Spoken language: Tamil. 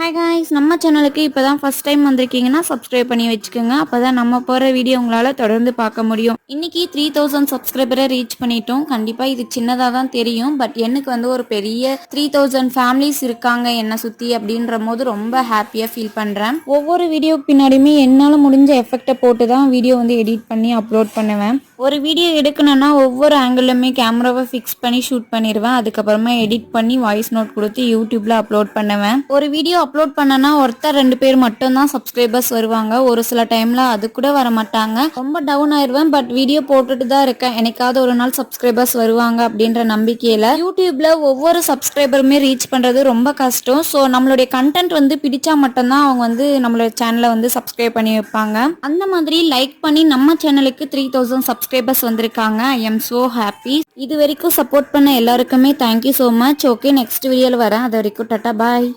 ஹாய் காய்ஸ், நம்ம சேனலுக்கு இப்போ தான் ஃபஸ்ட் டைம் வந்திருக்கீங்கன்னா சப்ஸ்கிரைப் பண்ணி வச்சுக்கோங்க. அப்போ தான் நம்ம போகிற வீடியோ உங்களால் தொடர்ந்து பார்க்க முடியும். இன்றைக்கி 3000 சப்ஸ்கிரைபரை ரீச் பண்ணிட்டோம். கண்டிப்பாக இது சின்னதாக தான் தெரியும், பட் எனக்கு வந்து ஒரு பெரிய 3000 ஃபேமிலிஸ் இருக்காங்க என்னை சுற்றி அப்படின்ற போது ரொம்ப ஹாப்பியாக ஃபீல் பண்ணுறேன். ஒவ்வொரு வீடியோ பின்னாடியுமே என்னால் முடிஞ்ச எஃபெக்டை போட்டு தான் வீடியோ வந்து எடிட் பண்ணி அப்லோட் பண்ணுவேன். ஒரு வீடியோ எடுக்கணும்னா ஒவ்வொரு ஆங்கிளுமே கேமராவை ஃபிக்ஸ் பண்ணி ஷூட் பண்ணிடுவேன். அதுக்கப்புறமா எடிட் பண்ணி வாய்ஸ் நோட் கொடுத்து யூடியூப்ல அப்லோட் பண்ணுவேன். ஒரு வீடியோ அப்லோட் பண்ணனா ஒருத்தர் 2 பேர் மட்டும்தான் சப்ஸ்கிரைபர்ஸ் வருவாங்க. ஒரு சில டைம்ல அது கூட வர மாட்டாங்க. ரொம்ப டவுன் ஆயிடுவேன். பட் வீடியோ போட்டுட்டு தான் இருக்கேன். எனக்காவது ஒரு நாள் சப்ஸ்கிரைபர்ஸ் வருவாங்க அப்படின்ற நம்பிக்கையில யூடியூப்ல ஒவ்வொரு சப்ஸ்கிரைபருமே ரீச் பண்றது ரொம்ப கஷ்டம். ஸோ நம்மளுடைய கண்டென்ட் வந்து பிடிச்சா மட்டும்தான் அவங்க வந்து நம்மளோட சேனலை வந்து சப்ஸ்கிரைப் பண்ணி வைப்பாங்க. அந்த மாதிரி லைக் பண்ணி நம்ம சேனலுக்கு 3000 சப்ஸ்கிரைபர்ஸ் வந்திருக்காங்க. I am so happy. இது வரைக்கும் சப்போர்ட் பண்ண எல்லாருக்குமே thank you so much. Okay, next வீடியோவில் வரேன். அது வரைக்கும் டாடா பாய்.